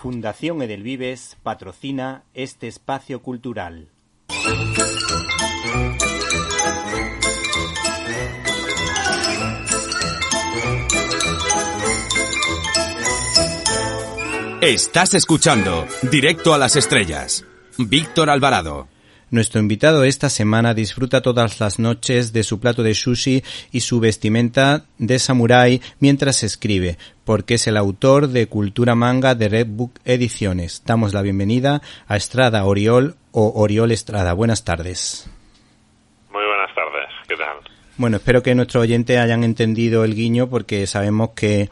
Fundación Edelvives patrocina este espacio cultural. Estás escuchando Directo a las Estrellas. Víctor Alvarado. Nuestro invitado esta semana disfruta todas las noches de su plato de sushi y su vestimenta de samurái mientras escribe, porque es el autor de Cultura Manga de Red Book Ediciones. Damos la bienvenida a Estrada Oriol o Oriol Estrada. Buenas tardes. Muy buenas tardes, ¿qué tal? Bueno, espero que nuestros oyentes hayan entendido el guiño, porque sabemos que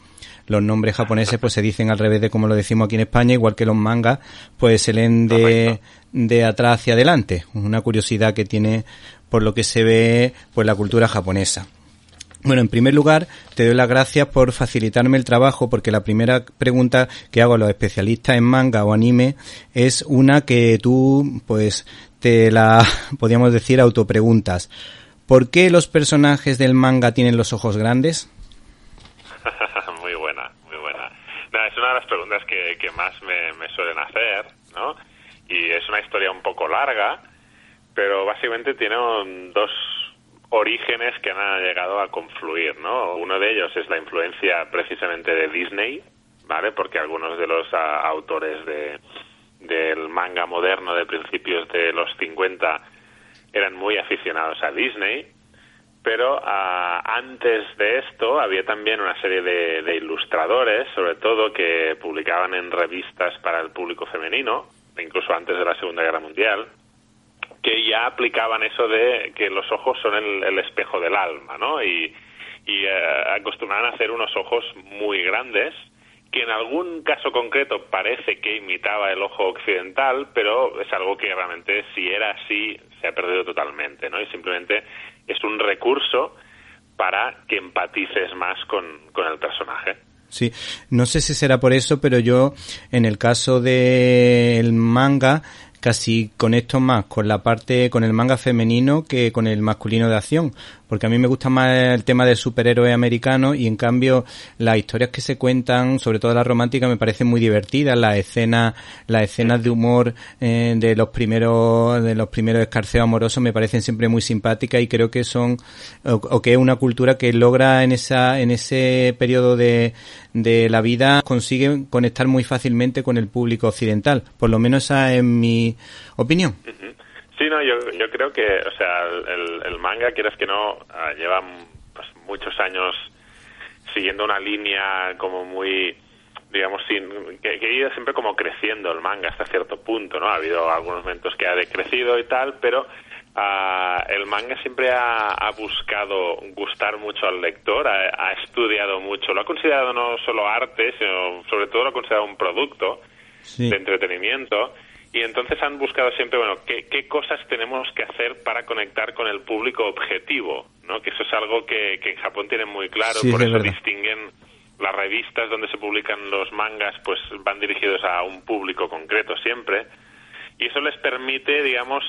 los nombres japoneses pues se dicen al revés de como lo decimos aquí en España, igual que los mangas pues se leen de atrás hacia adelante. Una curiosidad que tiene, por lo que se ve, pues la cultura japonesa. Bueno, en primer lugar, te doy las gracias por facilitarme el trabajo, porque la primera pregunta que hago a los especialistas en manga o anime es una que tú, pues, te la, podríamos decir, autopreguntas. ¿Por qué los personajes del manga tienen los ojos grandes? Muy buena. No, es una de las preguntas que más me suelen hacer, ¿no? Y es una historia un poco larga, pero básicamente tiene dos orígenes que han llegado a confluir, ¿no? Uno de ellos es la influencia precisamente de Disney, ¿vale? Porque algunos de los autores del manga moderno de principios de los 50 eran muy aficionados a Disney, pero antes de esto había también una serie de ilustradores, sobre todo, que publicaban en revistas para el público femenino, incluso antes de la Segunda Guerra Mundial, que ya aplicaban eso de que los ojos son el espejo del alma, ¿no? Y acostumbraban a hacer unos ojos muy grandes, que en algún caso concreto parece que imitaba el ojo occidental, pero es algo que realmente, si era así, se ha perdido totalmente, ¿no? Y simplemente es un recurso para que empatices más con el personaje. Sí, no sé si será por eso, pero yo, en el caso del manga, casi conecto más con el manga femenino que con el masculino de acción, porque a mí me gusta más el tema del superhéroe americano, y en cambio las historias que se cuentan, sobre todo las románticas, me parecen muy divertidas. Las escenas de humor de los primeros escarceos amorosos me parecen siempre muy simpáticas, y creo que son o que es una cultura que logra en ese periodo de la vida, consigue conectar muy fácilmente con el público occidental, por lo menos esa es mi opinión. Uh-huh. Sí, no, yo creo que, o sea, el manga, quieras que no, lleva pues muchos años siguiendo una línea como muy, digamos, que ha ido siempre como creciendo el manga hasta cierto punto, ¿no? Ha habido algunos momentos que ha decrecido y tal, pero el manga siempre ha buscado gustar mucho al lector, ha estudiado mucho, lo ha considerado no solo arte, sino sobre todo lo ha considerado un producto de entretenimiento. Y entonces han buscado siempre, bueno, qué cosas tenemos que hacer para conectar con el público objetivo, ¿no? Que eso es algo que en Japón tienen muy claro, por eso distinguen las revistas donde se publican los mangas, pues van dirigidos a un público concreto siempre, y eso les permite, digamos,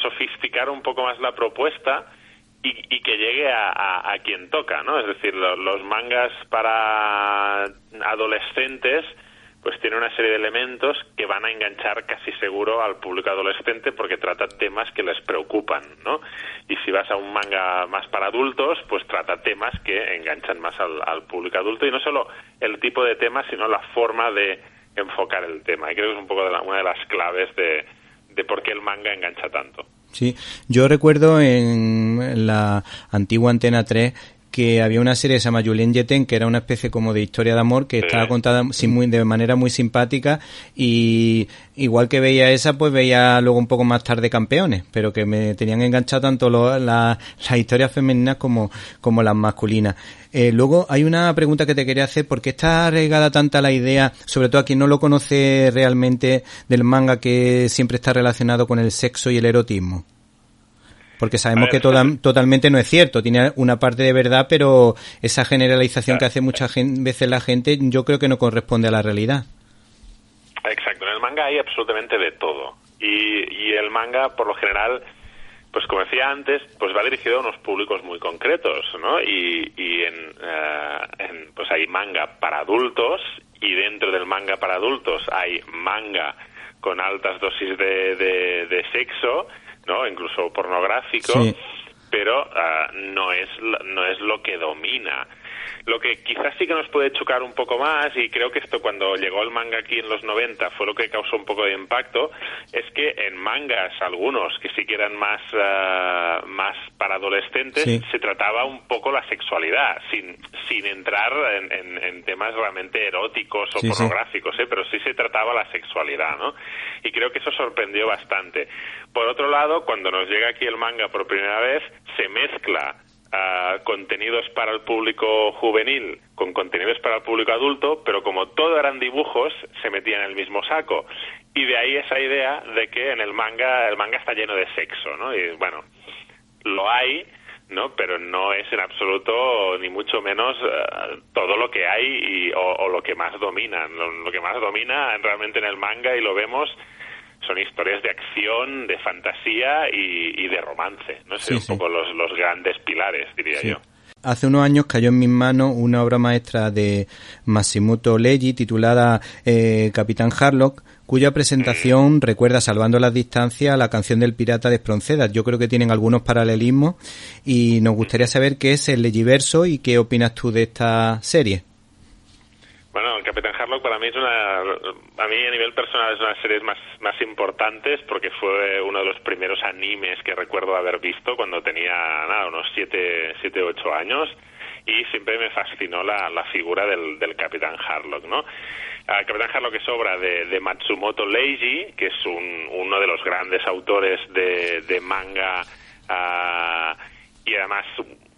sofisticar un poco más la propuesta y que llegue a quien toca, ¿no? Es decir, los mangas para adolescentes pues tiene una serie de elementos que van a enganchar casi seguro al público adolescente, porque trata temas que les preocupan, ¿no? Y si vas a un manga más para adultos, pues trata temas que enganchan más al público adulto, y no solo el tipo de temas, sino la forma de enfocar el tema. Y creo que es un poco una de las claves de por qué el manga engancha tanto. Sí, yo recuerdo en la antigua Antena 3 que había una serie que se llama Julien Jeten, que era una especie como de historia de amor, que estaba contada de manera muy simpática, y igual que veía esa, pues veía luego un poco más tarde Campeones, pero que me tenían enganchado tanto las historias femeninas como las masculinas. Luego hay una pregunta que te quería hacer: ¿por qué está arraigada tanta la idea, sobre todo a quien no lo conoce realmente, del manga, que siempre está relacionado con el sexo y el erotismo? Porque sabemos que totalmente no es cierto, tiene una parte de verdad, pero esa generalización que hace muchas veces la gente, yo creo que no corresponde a la realidad. Exacto, en el manga hay absolutamente de todo, y el manga, por lo general, pues como decía antes, pues va dirigido a unos públicos muy concretos, ¿no? Y pues hay manga para adultos y dentro del manga para adultos hay manga con altas dosis de sexo, ¿no? Incluso pornográfico, sí. Pero no es lo que domina. Lo que quizás sí que nos puede chocar un poco más, y creo que esto cuando llegó el manga aquí en los 90 fue lo que causó un poco de impacto, es que en mangas, algunos que sí que eran más para adolescentes, sí. Se trataba un poco la sexualidad, sin entrar en temas realmente eróticos o pornográficos, pero sí se trataba la sexualidad, ¿no? Y creo que eso sorprendió bastante. Por otro lado, cuando nos llega aquí el manga por primera vez, se mezcla contenidos para el público juvenil con contenidos para el público adulto, pero como todo eran dibujos, se metían en el mismo saco. Y de ahí esa idea de que en el manga está lleno de sexo, ¿no? Y bueno, lo hay, ¿no? Pero no es en absoluto, ni mucho menos, todo lo que hay o lo que más domina. Lo que más domina realmente en el manga, y lo vemos, son historias de acción, de fantasía y de romance, no sé, un poco los grandes pilares, diría yo. Hace unos años cayó en mis manos una obra maestra de Matsumoto Leiji titulada Capitán Harlock, cuya presentación recuerda, salvando las distancias, a la canción del pirata de Espronceda. Yo creo que tienen algunos paralelismos y nos gustaría saber qué es el Leijiverso y qué opinas tú de esta serie. Bueno, el Capitán Harlock para mí a mí a nivel personal es una de las series más importantes, porque fue uno de los primeros animes que recuerdo haber visto cuando tenía unos 7, 8 años, y siempre me fascinó la figura del Capitán Harlock, ¿no? Capitán Harlock es obra de Matsumoto Leiji, que es uno de los grandes autores de manga, y además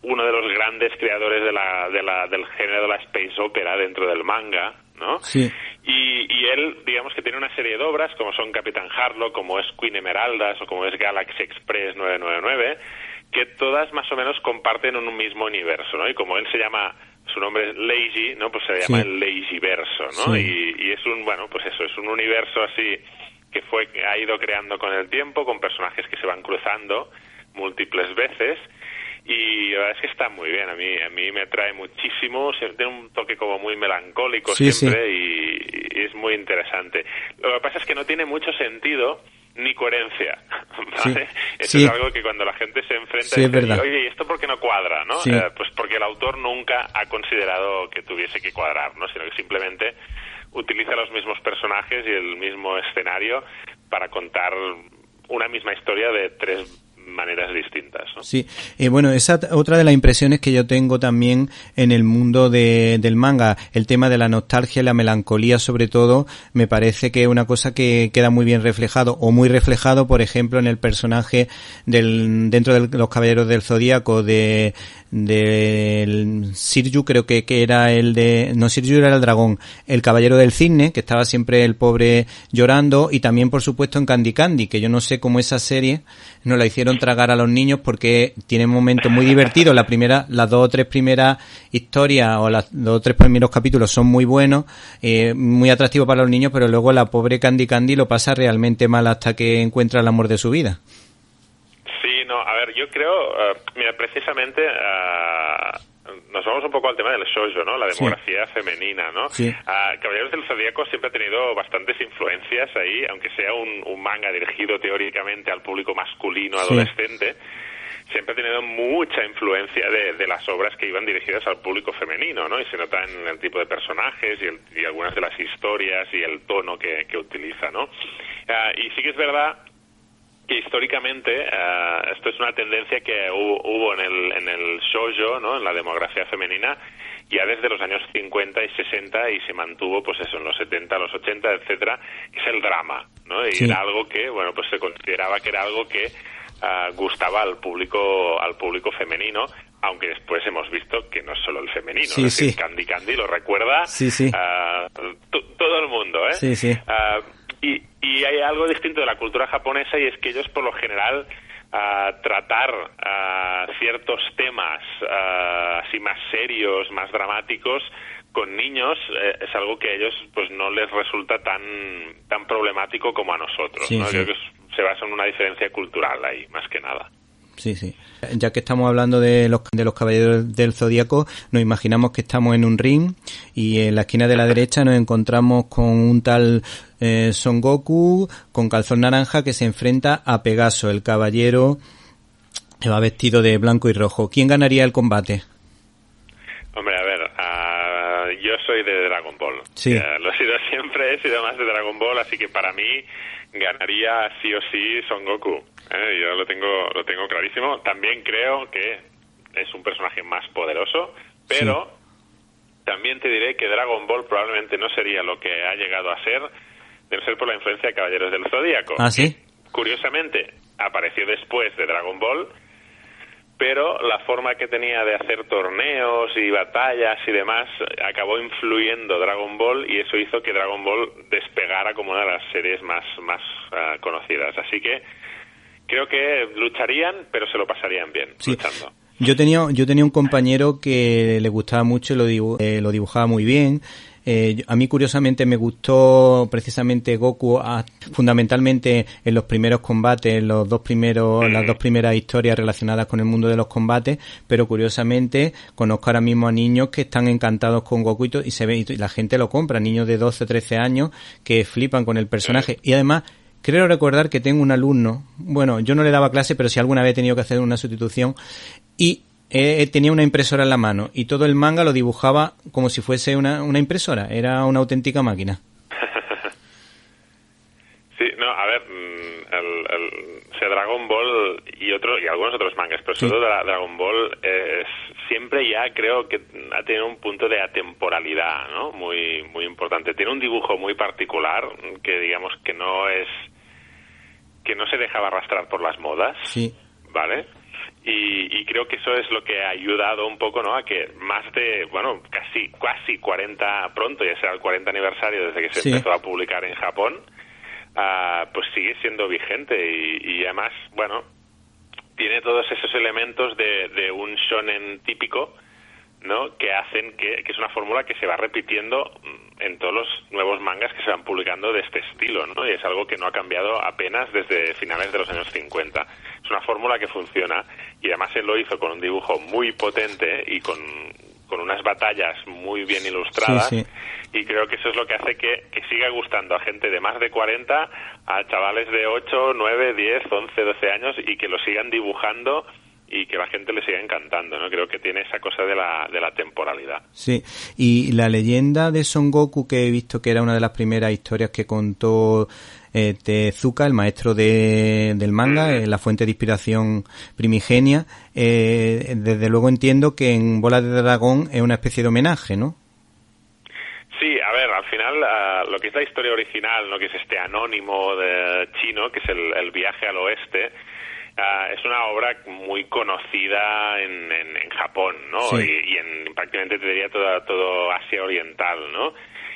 uno de los grandes creadores del género de la space opera dentro del manga, ¿no? Sí. Y él, digamos que tiene una serie de obras, como son Capitán Harlock, como es Queen Emeraldas o como es Galaxy Express 999, que todas más o menos comparten un mismo universo, ¿no? Y como él se llama, su nombre es Leiji, ¿no? Pues se llama el Leijiverso, ¿no? Sí. Y es es un universo así que ha ido creando con el tiempo, con personajes que se van cruzando múltiples veces. Y la verdad es que está muy bien, a mí me atrae muchísimo, tiene un toque como muy melancólico siempre. Y es muy interesante. Lo que pasa es que no tiene mucho sentido ni coherencia, ¿vale? Eso es algo que cuando la gente se enfrenta y dice, oye, ¿y esto por qué no cuadra, no? Sí. Pues porque el autor nunca ha considerado que tuviese que cuadrar, ¿no? Sino que simplemente utiliza los mismos personajes y el mismo escenario para contar una misma historia de 3 maneras distintas, ¿no? Sí, bueno, esa otra de las impresiones que yo tengo también en el mundo del manga, el tema de la nostalgia y la melancolía, sobre todo, me parece que es una cosa que queda muy bien reflejado, o muy reflejado, por ejemplo, en el personaje dentro de los Caballeros del Zodíaco del Shiryu, creo que era Shiryu era el dragón, el Caballero del Cisne, que estaba siempre el pobre llorando, y también, por supuesto, en Candy Candy, que yo no sé cómo esa serie no la hicieron tragar a los niños, porque tiene momentos muy divertidos. Las 2 o 3 primeras historias o los 2 o 3 primeros capítulos son muy buenos, muy atractivos para los niños, pero luego la pobre Candy Candy lo pasa realmente mal hasta que encuentra el amor de su vida. Sí, no, a ver, yo creo, mira, precisamente nos vamos un poco al tema del shoujo, ¿no? La demografía femenina, ¿no? Sí. Caballeros del Zodíaco siempre ha tenido bastantes influencias ahí, aunque sea un manga dirigido teóricamente al público masculino adolescente, siempre ha tenido mucha influencia de las obras que iban dirigidas al público femenino, ¿no? Y se nota en el tipo de personajes y algunas de las historias y el tono que utiliza, ¿no? Y sí que es verdad que históricamente esto es una tendencia que hubo en el shoujo, ¿no? En la demografía femenina, ya desde los años 50 y 60, y se mantuvo, pues eso, en los 70, los 80, etcétera, que es el drama, ¿no? Y era algo que, bueno, pues se consideraba que era algo que gustaba al público femenino, aunque después hemos visto que no es solo el femenino, es decir, Candy Candy lo recuerda todo el mundo, ¿eh? Sí, sí. Y hay algo distinto de la cultura japonesa, y es que ellos por lo general tratar ciertos temas así más serios, más dramáticos con niños es algo que a ellos pues no les resulta tan problemático como a nosotros, ¿no? Creo que se basa en una diferencia cultural ahí, más que nada. Sí, sí. Ya que estamos hablando de los Caballeros del Zodíaco, nos imaginamos que estamos en un ring y en la esquina de la derecha nos encontramos con un tal Son Goku con calzón naranja que se enfrenta a Pegaso, el caballero que va vestido de blanco y rojo. ¿Quién ganaría el combate? Hombre, a ver, yo soy de Dragon Ball. Sí. Lo he sido siempre, he sido más de Dragon Ball, así que para mí ganaría sí o sí Son Goku. Yo lo tengo clarísimo. También creo que es un personaje más poderoso, pero también te diré que Dragon Ball probablemente no sería lo que ha llegado a ser, de no ser por la influencia de Caballeros del Zodíaco. ¿Ah, sí? Curiosamente, apareció después de Dragon Ball, pero la forma que tenía de hacer torneos y batallas y demás acabó influyendo Dragon Ball, y eso hizo que Dragon Ball despegara como una de las series más conocidas. Así que creo que lucharían, pero se lo pasarían bien luchando. Yo tenía un compañero que le gustaba mucho y lo dibujaba muy bien. A mí curiosamente me gustó precisamente Goku fundamentalmente en los primeros combates, las dos primeras historias relacionadas con el mundo de los combates, pero curiosamente conozco ahora mismo a niños que están encantados con Goku y se ve, y la gente lo compra, niños de 12, 13 años que flipan con el personaje. Y además creo recordar que tengo un alumno, bueno, yo no le daba clase, pero sí alguna vez he tenido que hacer una sustitución, y tenía una impresora en la mano y todo el manga lo dibujaba como si fuese una impresora, era una auténtica máquina. Sí, no, a ver, Dragon Ball y algunos otros mangas, pero sobre todo Dragon Ball siempre ya creo que ha tenido un punto de atemporalidad, ¿no? Muy muy importante. Tiene un dibujo muy particular que digamos que no se dejaba arrastrar por las modas, ¿vale? Y creo que eso es lo que ha ayudado un poco, ¿no?, a que más de, bueno, casi 40, pronto ya será el 40 aniversario desde que se empezó a publicar en Japón, pues sigue siendo vigente y además, bueno, tiene todos esos elementos de un shonen típico, ¿no?, que hacen que es una fórmula que se va repitiendo en todos los nuevos mangas que se van publicando de este estilo, ¿no? Y es algo que no ha cambiado apenas desde finales de los años 50. Es una fórmula que funciona, y además él lo hizo con un dibujo muy potente y con unas batallas muy bien ilustradas, y creo que eso es lo que hace que siga gustando a gente de más de 40, a chavales de 8, 9, 10, 11, 12 años, y que lo sigan dibujando y que la gente le siga encantando, ¿no? Creo que tiene esa cosa de la temporalidad. Sí, y la leyenda de Son Goku, que he visto que era una de las primeras historias que contó Tezuka, el maestro del manga, la fuente de inspiración primigenia, desde luego entiendo que en Bola de Dragón es una especie de homenaje, ¿no? Sí, a ver, al final lo que es la historia original, ¿no?, que es este anónimo de chino, que es el viaje al oeste, es una obra muy conocida en Japón, ¿no? Y en prácticamente te diría todo Asia Oriental, ¿no?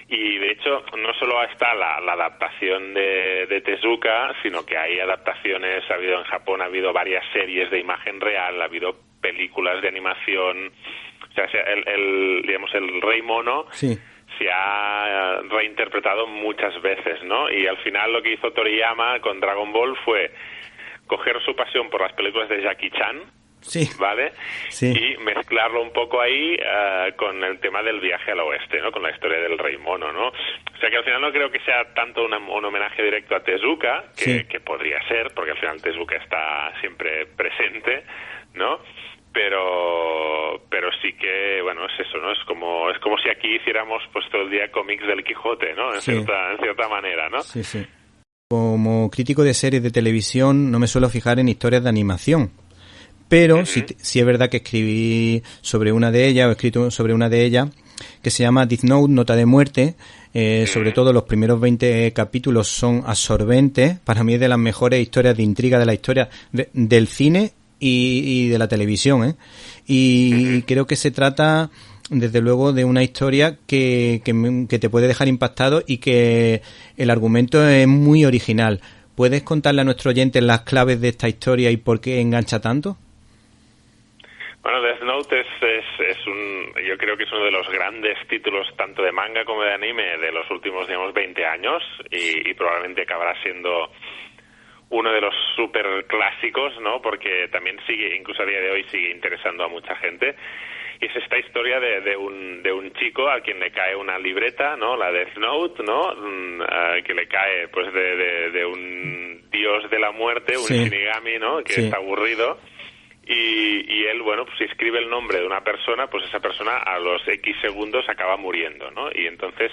Y de hecho no solo está la adaptación de Tezuka, sino que hay adaptaciones, ha habido en Japón, ha habido varias series de imagen real, ha habido películas de animación, o sea, digamos, el Rey Mono se ha reinterpretado muchas veces, ¿no? Y al final lo que hizo Toriyama con Dragon Ball fue coger su pasión por las películas de Jackie Chan, ¿vale? Y mezclarlo un poco ahí con el tema del viaje al oeste, ¿no? Con la historia del Rey Mono, ¿no? O sea que al final no creo que sea tanto un homenaje directo a Tezuka, que podría ser, porque al final Tezuka está siempre presente, ¿no? Pero sí que, bueno, es eso, ¿no? Es como si aquí hiciéramos pues todo el día cómics del Quijote, ¿no? En cierta manera, ¿no? Sí. Como crítico de series de televisión no me suelo fijar en historias de animación, pero sí es verdad que escribí sobre una de ellas, o he escrito sobre una de ellas, que se llama Death Note, Nota de Muerte. Sobre todo los primeros 20 capítulos son absorbentes. Para mí es de las mejores historias de intriga de la historia del cine y de la televisión, y creo que se trata desde luego de una historia que te puede dejar impactado y que el argumento es muy original. ¿Puedes contarle a nuestros oyentes las claves de esta historia y por qué engancha tanto? Bueno, Death Note yo creo que es uno de los grandes títulos tanto de manga como de anime de los últimos, digamos, 20 años y probablemente acabará siendo uno de los super clásicos, ¿no? Porque también sigue, incluso a día de hoy, sigue interesando a mucha gente. Y es esta historia de un chico a quien le cae una libreta, ¿no? La Death Note, ¿no? Que le cae, pues, de un dios de la muerte, un Shinigami, ¿no? Que está aburrido. Y él, bueno, pues si escribe el nombre de una persona, pues esa persona a los X segundos acaba muriendo, ¿no? Y entonces,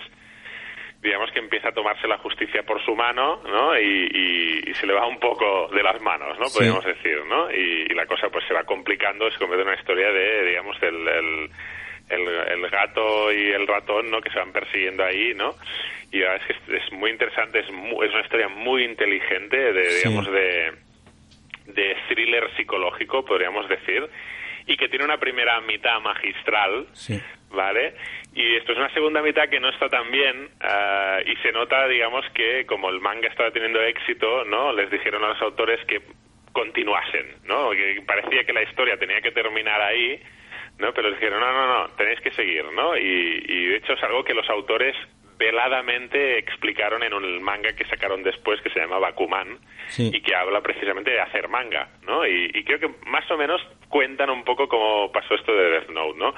digamos que empieza a tomarse la justicia por su mano, ¿no? Y se le va un poco de las manos, ¿no? Podríamos decir, ¿no? Y la cosa pues se va complicando, se convierte en una historia de, digamos, el gato y el ratón, ¿no? Que se van persiguiendo ahí, ¿no? Y la verdad es que es muy interesante, es una historia muy inteligente, digamos, de thriller psicológico, podríamos decir, y que tiene una primera mitad magistral, ¿vale? Y esto es una segunda mitad que no está tan bien, y se nota, digamos, que como el manga estaba teniendo éxito, ¿no? Les dijeron a los autores que continuasen, ¿no? Que parecía que la historia tenía que terminar ahí, ¿no? Pero les dijeron, no, tenéis que seguir, ¿no? Y de hecho es algo que los autores veladamente explicaron en un manga que sacaron después, que se llama Bakuman, y que habla precisamente de hacer manga, ¿no? Y creo que más o menos cuentan un poco cómo pasó esto de Death Note, ¿no?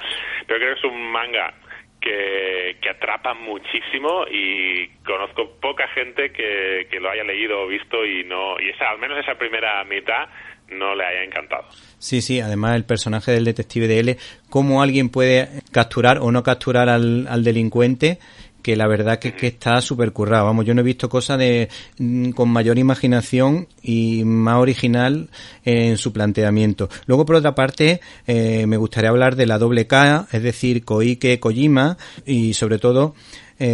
Pero creo que es un manga que atrapa muchísimo, y conozco poca gente que lo haya leído o visto y al menos esa primera mitad no le haya encantado. Sí, además el personaje del detective de L, cómo alguien puede capturar o no capturar al delincuente, que la verdad que está súper currado. Vamos, yo no he visto cosas con mayor imaginación y más original en su planteamiento. Luego, por otra parte, me gustaría hablar de la doble K, es decir, Koike Kojima, y sobre todo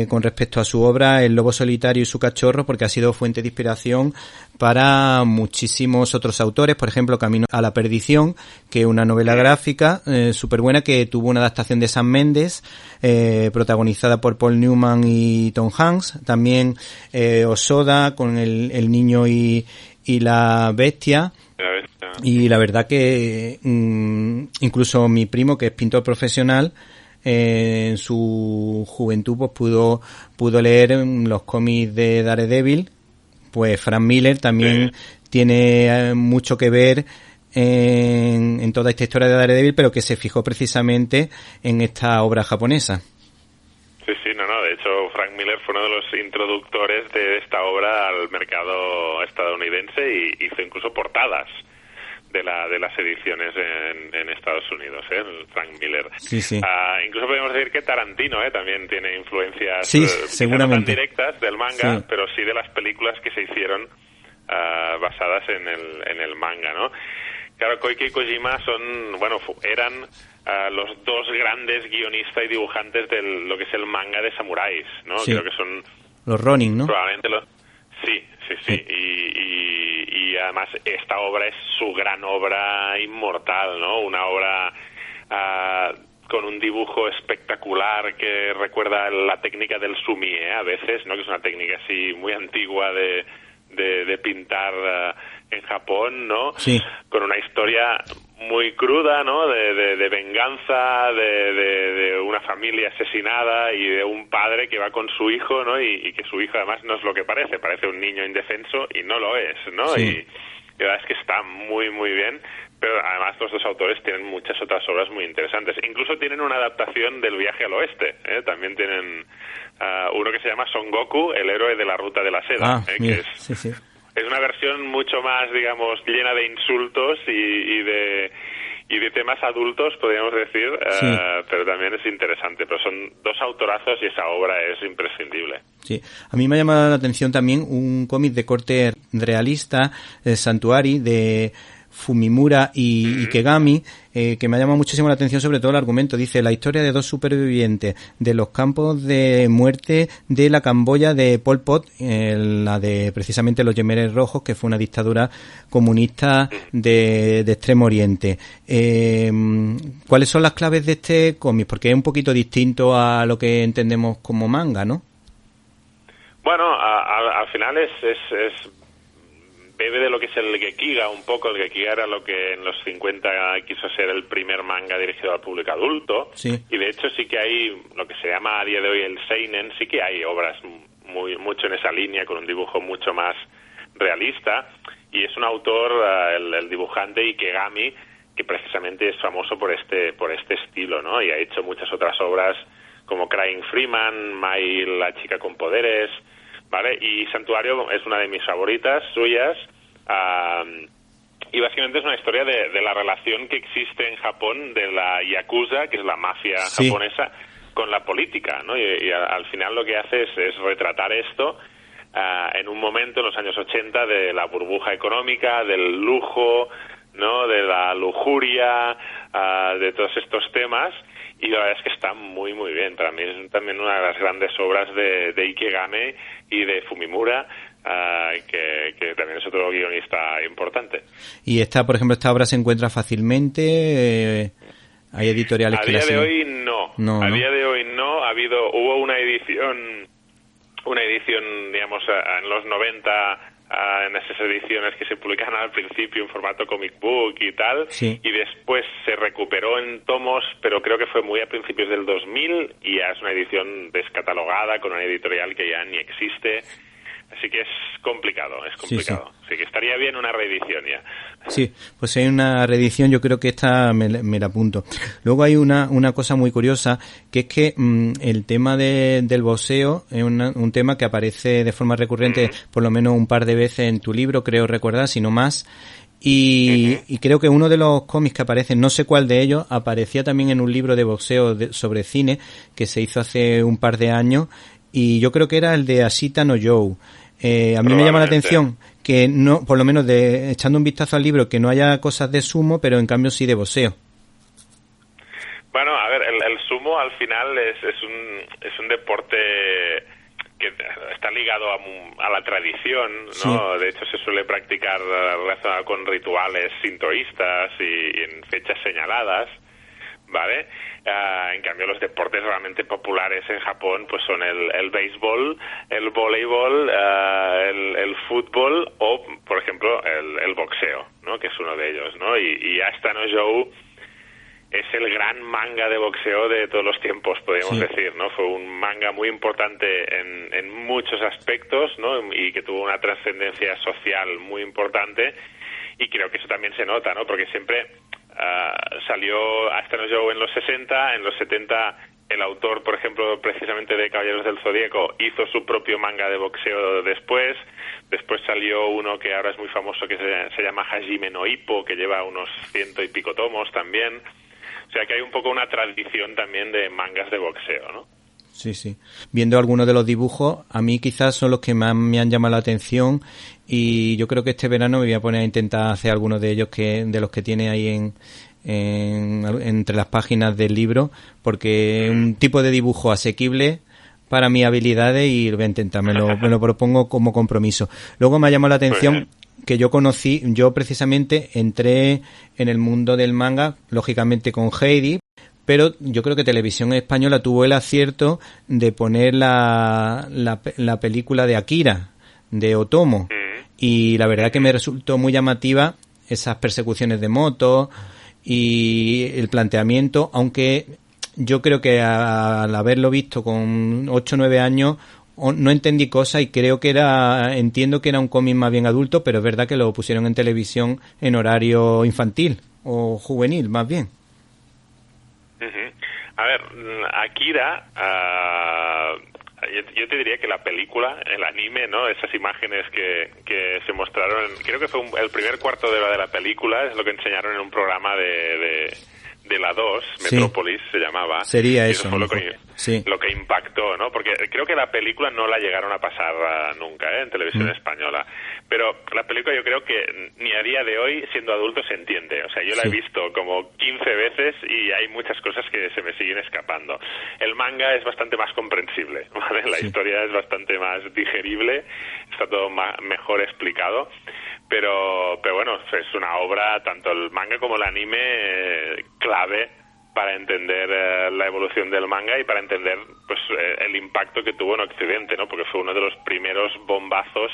con respecto a su obra El lobo solitario y su cachorro, porque ha sido fuente de inspiración para muchísimos otros autores. Por ejemplo, Camino a la perdición, que es una novela gráfica súper buena, que tuvo una adaptación de Sam Mendes, protagonizada por Paul Newman y Tom Hanks. También Osoda con el niño y la bestia. Y la verdad que incluso mi primo, que es pintor profesional, en su juventud pues pudo leer los cómics de Daredevil. Pues Frank Miller también tiene mucho que ver en toda esta historia de Daredevil, pero que se fijó precisamente en esta obra japonesa. Sí, de hecho Frank Miller fue uno de los introductores de esta obra al mercado estadounidense y hizo incluso portadas de las ediciones en Estados Unidos, el Frank Miller. Sí. Incluso podemos decir que Tarantino también tiene influencias seguramente no tan directas del manga, pero sí de las películas que se hicieron basadas en el manga, ¿no? Claro, Koike y Kojima eran los dos grandes guionistas y dibujantes de lo que es el manga de samuráis, ¿no? Sí. Creo que son los Ronin, ¿no? Probablemente Sí. Y además esta obra es su gran obra inmortal, ¿no? Una obra con un dibujo espectacular que recuerda la técnica del sumie a veces, ¿no? Que es una técnica así muy antigua de pintar en Japón, ¿no? Sí. Con una historia muy cruda, ¿no? De venganza, de una familia asesinada y de un padre que va con su hijo, ¿no? Y que su hijo además no es lo que parece un niño indefenso y no lo es, ¿no? Sí. Y la verdad es que está muy, muy bien, pero además los dos autores tienen muchas otras obras muy interesantes. Incluso tienen una adaptación del Viaje al Oeste, ¿eh? También tienen uno que se llama Son Goku, el héroe de la Ruta de la Seda, mira, que es una versión mucho más, digamos, llena de insultos y de temas adultos, podríamos decir, pero también es interesante. Pero son dos autorazos y esa obra es imprescindible. Sí, a mí me ha llamado la atención también un cómic de corte realista, Santuari, de Fumimura y Ikegami, que me ha llamado muchísimo la atención, sobre todo el argumento. Dice: la historia de dos supervivientes de los campos de muerte de la Camboya de Pol Pot, la de precisamente los Yemeres Rojos, que fue una dictadura comunista de Extremo Oriente. ¿Cuáles son las claves de este cómic? Porque es un poquito distinto a lo que entendemos como manga, ¿no? Bueno, al final bebe de lo que es el Gekiga un poco. El Gekiga era lo que en los 50 quiso ser el primer manga dirigido al público adulto. Sí. Y de hecho sí que hay lo que se llama a día de hoy el Seinen, sí que hay obras mucho en esa línea, con un dibujo mucho más realista. y es un autor, el dibujante Ikegami, que precisamente es famoso por este estilo, ¿no? Y ha hecho muchas otras obras como Crying Freeman, Mai, la chica con poderes, ¿vale? Y Santuario es una de mis favoritas suyas, y básicamente es una historia de la relación que existe en Japón de la Yakuza, que es la mafia japonesa, con la política, ¿no? Y al final lo que hace es retratar esto en un momento, en los años 80, de la burbuja económica, del lujo, ¿no? De la lujuria, de todos estos temas, y la verdad es que está muy muy bien. Para mí es también una de las grandes obras de Ikegami y de Fumimura, que también es otro guionista importante. Y esta, por ejemplo, esta obra se encuentra fácilmente, hay editoriales que la siguen. A día de hoy no. A día de hoy no. Hubo una edición, digamos, en los 90, en esas ediciones que se publicaron al principio en formato comic book y tal, y después se recuperó en tomos, pero creo que fue muy a principios del 2000, y ya es una edición descatalogada con una editorial que ya ni existe. Así que es complicado. Sí. Así que estaría bien una reedición ya. Sí, pues si hay una reedición, yo creo que esta me la apunto. Luego hay una cosa muy curiosa, que es que el tema del boxeo es un tema que aparece de forma recurrente por lo menos un par de veces en tu libro, creo recordar, si no más. Y creo que uno de los cómics que aparece, no sé cuál de ellos, aparecía también en un libro de boxeo sobre cine que se hizo hace un par de años, y yo creo que era el de Ashita no Joe. A mí me llama la atención que no, por lo menos echando un vistazo al libro, que no haya cosas de sumo, pero en cambio sí de boxeo. Bueno, a ver, el sumo al final es un deporte que está ligado a la tradición, ¿no? Sí. De hecho se suele practicar relacionado con rituales sintoístas y en fechas señaladas, ¿vale? En cambio los deportes realmente populares en Japón pues son el béisbol, el voleibol, el fútbol o, por ejemplo, el boxeo, ¿no? Que es uno de ellos, ¿no? Y Ashita no Joe es el gran manga de boxeo de todos los tiempos, podríamos decir, ¿no? Fue un manga muy importante en muchos aspectos, ¿no? Y que tuvo una trascendencia social muy importante, y creo que eso también se nota, ¿no? Porque siempre salió Ashita no Joe en los 60, en los 70 el autor, por ejemplo, precisamente de Caballeros del Zodíaco, hizo su propio manga de boxeo después salió uno que ahora es muy famoso que se llama Hajime no Ippo, que lleva unos 100 y pico tomos también. O sea que hay un poco una tradición también de mangas de boxeo, ¿no? Sí, sí. Viendo algunos de los dibujos, a mí quizás son los que más me han llamado la atención, y yo creo que este verano me voy a poner a intentar hacer algunos de ellos de los que tiene ahí entre las páginas del libro, porque es un tipo de dibujo asequible para mis habilidades y lo voy a intentar, me lo propongo como compromiso. Luego me ha llamado la atención que yo precisamente entré en el mundo del manga, lógicamente con Heidi, pero yo creo que Televisión Española tuvo el acierto de poner la película de Akira, de Otomo, y la verdad que me resultó muy llamativa esas persecuciones de motos y el planteamiento, aunque yo creo que al haberlo visto con 8 o 9 años no entendí cosas, y creo que entiendo que era un cómic más bien adulto, pero es verdad que lo pusieron en televisión en horario infantil o juvenil más bien. A ver, Akira, yo te diría que la película, el anime, ¿no? Esas imágenes que se mostraron, creo que fue el primer cuarto de hora de la película, es lo que enseñaron en un programa de la 2, Metrópolis se llamaba. Sería eso. Fue lo que impactó, ¿no? Porque creo que la película no la llegaron a pasar nunca, en televisión española. Pero la película yo creo que ni a día de hoy, siendo adulto, se entiende. O sea, yo la he visto como 15 veces y hay muchas cosas que se me siguen escapando. El manga es bastante más comprensible, ¿vale? La historia es bastante más digerible, está todo mejor explicado. Pero bueno, es una obra, tanto el manga como el anime, clave para entender la evolución del manga y para entender pues el impacto que tuvo en Occidente, ¿no? Porque fue uno de los primeros bombazos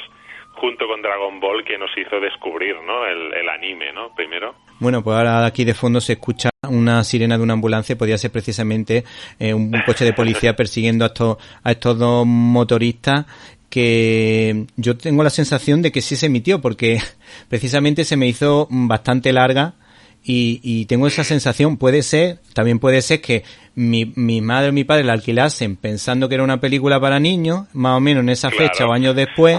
junto con Dragon Ball que nos hizo descubrir, ¿no? El anime, ¿no? Primero. Bueno, pues ahora aquí de fondo se escucha una sirena de una ambulancia, podría ser precisamente un coche de policía persiguiendo a estos dos motoristas. que yo tengo la sensación de que sí se emitió, porque precisamente se me hizo bastante larga y tengo esa sensación. También puede ser que mi madre o mi padre la alquilasen pensando que era una película para niños, más o menos en esa fecha o años después,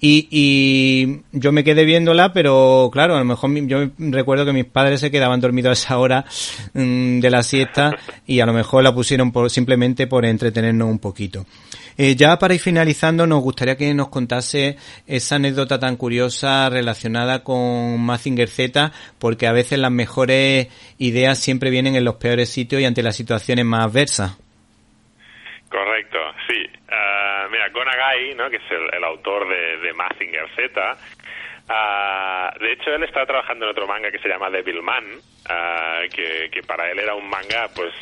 y yo me quedé viéndola, pero claro, a lo mejor yo recuerdo que mis padres se quedaban dormidos a esa hora de la siesta y a lo mejor la pusieron simplemente por entretenernos un poquito. Ya para ir finalizando, nos gustaría que nos contase esa anécdota tan curiosa relacionada con Mazinger Z, porque a veces las mejores ideas siempre vienen en los peores sitios y ante las situaciones más adversas. Correcto, sí. Mira, Gonagai, ¿no?, que es el autor de Mazinger Z, de hecho él está trabajando en otro manga que se llama Devilman, que para él era un manga, pues,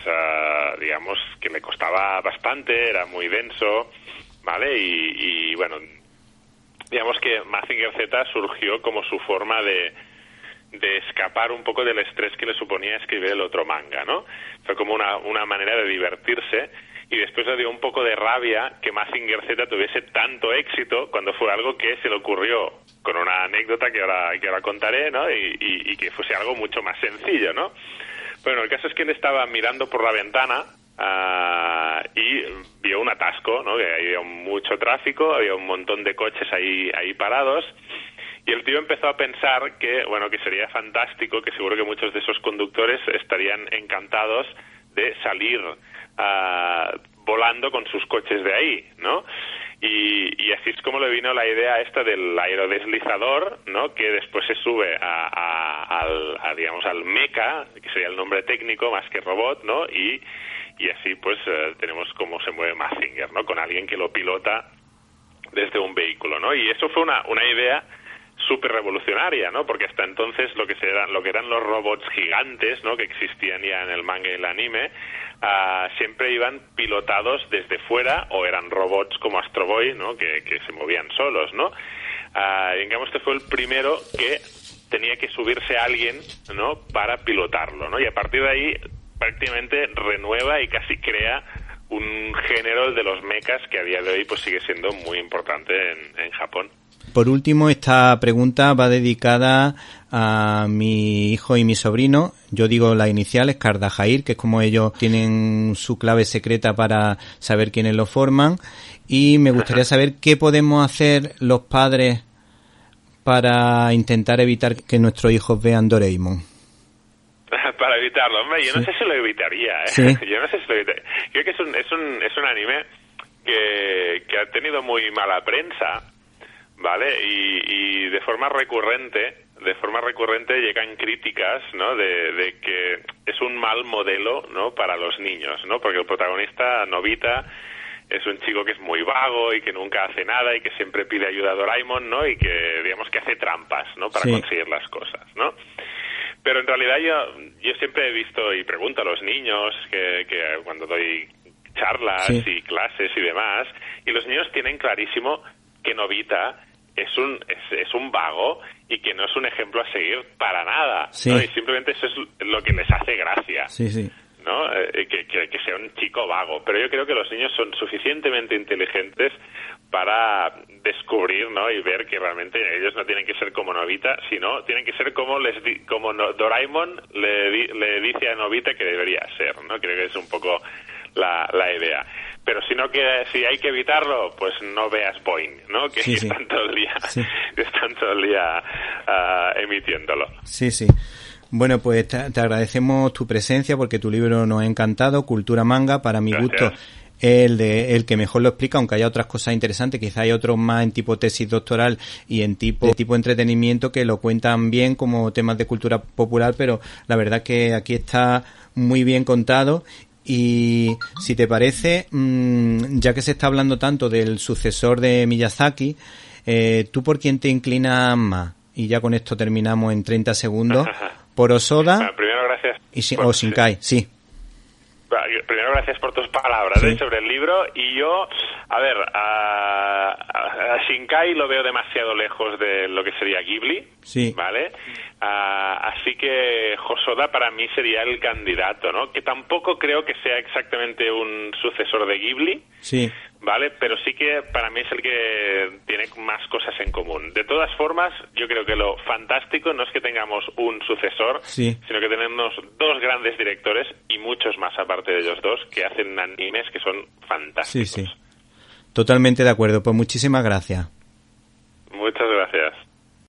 digamos, que le costaba bastante, era muy denso, ¿vale? Y bueno, digamos que Mazinger Z surgió como su forma de escapar un poco del estrés que le suponía escribir el otro manga, ¿no? Fue como una manera de divertirse, y después le dio un poco de rabia que Mazinger Z tuviese tanto éxito cuando fue algo que se le ocurrió con una anécdota que ahora contaré, ¿no? Y que fuese algo mucho más sencillo, ¿no? Bueno, el caso es que él estaba mirando por la ventana y vio un atasco, ¿no? Que había mucho tráfico, había un montón de coches ahí parados. Y el tío empezó a pensar que, bueno, que sería fantástico, que seguro que muchos de esos conductores estarían encantados de salir volando con sus coches de ahí, ¿no? Y así es como le vino la idea esta del aerodeslizador, ¿no?, que después se sube digamos, al mecha, que sería el nombre técnico más que robot, ¿no? Y así pues tenemos cómo se mueve Mazinger, ¿no?, con alguien que lo pilota desde un vehículo, ¿no? Y eso fue una idea súper revolucionaria, ¿no? Porque hasta entonces lo que eran los robots gigantes, ¿no?, que existían ya en el manga y el anime, siempre iban pilotados desde fuera, o eran robots como Astro Boy, ¿no?, que se movían solos, ¿no? Digamos que fue el primero que tenía que subirse a alguien, ¿no?, para pilotarlo, ¿no? Y a partir de ahí prácticamente renueva y casi crea un género de los mechas que a día de hoy pues sigue siendo muy importante en Japón. Por último, esta pregunta va dedicada a mi hijo y mi sobrino. Yo digo las iniciales, Kardajair, que es como ellos tienen su clave secreta para saber quiénes lo forman. Y me gustaría saber qué podemos hacer los padres para intentar evitar que nuestros hijos vean Doraemon. Para evitarlo, hombre, yo no sé si lo evitaría, ¿eh? ¿Sí? Yo no sé si lo evitaría. Creo que es un anime que ha tenido muy mala prensa, ¿vale? Y de forma recurrente llegan críticas, ¿no?, de que es un mal modelo, ¿no?, para los niños, ¿no? Porque el protagonista, Nobita, es un chico que es muy vago y que nunca hace nada y que siempre pide ayuda a Doraemon, ¿no? Y que, digamos, que hace trampas, ¿no?, para conseguir las cosas, ¿no? Pero en realidad yo siempre he visto y pregunto a los niños que cuando doy charlas y clases y demás, y los niños tienen clarísimo que Nobita es un vago y que no es un ejemplo a seguir para nada, ¿no? Y simplemente eso es lo que les hace gracia, ¿no? Que sea un chico vago. Pero yo creo que los niños son suficientemente inteligentes para descubrir, ¿no?, y ver que realmente ellos no tienen que ser como Nobita, sino tienen que ser como Doraemon le dice a Nobita que debería ser, ¿no? Creo que es un poco la idea. Pero si hay que evitarlo, pues no veas Boing, ¿no? Que están todo el día emitiéndolo. Sí. Bueno, pues te agradecemos tu presencia porque tu libro nos ha encantado, Cultura Manga, para mi gusto el que mejor lo explica, aunque haya otras cosas interesantes, quizá hay otros más en tipo tesis doctoral y en tipo entretenimiento que lo cuentan bien como temas de cultura popular, pero la verdad que aquí está muy bien contado. Y si te parece, ya que se está hablando tanto del sucesor de Miyazaki, ¿tú por quién te inclinas más? Y ya con esto terminamos en 30 segundos. ¿Por Osoda? Bueno, primero, gracias. O Shinkai, sí. Primero, gracias por tus palabras sobre el libro. Y yo, a Shinkai lo veo demasiado lejos de lo que sería Ghibli, ¿vale? Así que Hosoda para mí sería el candidato, ¿no? Que tampoco creo que sea exactamente un sucesor de Ghibli, ¿vale? Pero sí que para mí es el que tiene más cosas en común. De todas formas, yo creo que lo fantástico no es que tengamos un sucesor, sino que tenemos dos grandes directores y muchos más aparte de ellos dos que hacen animes que son fantásticos. Sí. Totalmente de acuerdo. Pues muchísimas gracias. Muchas gracias.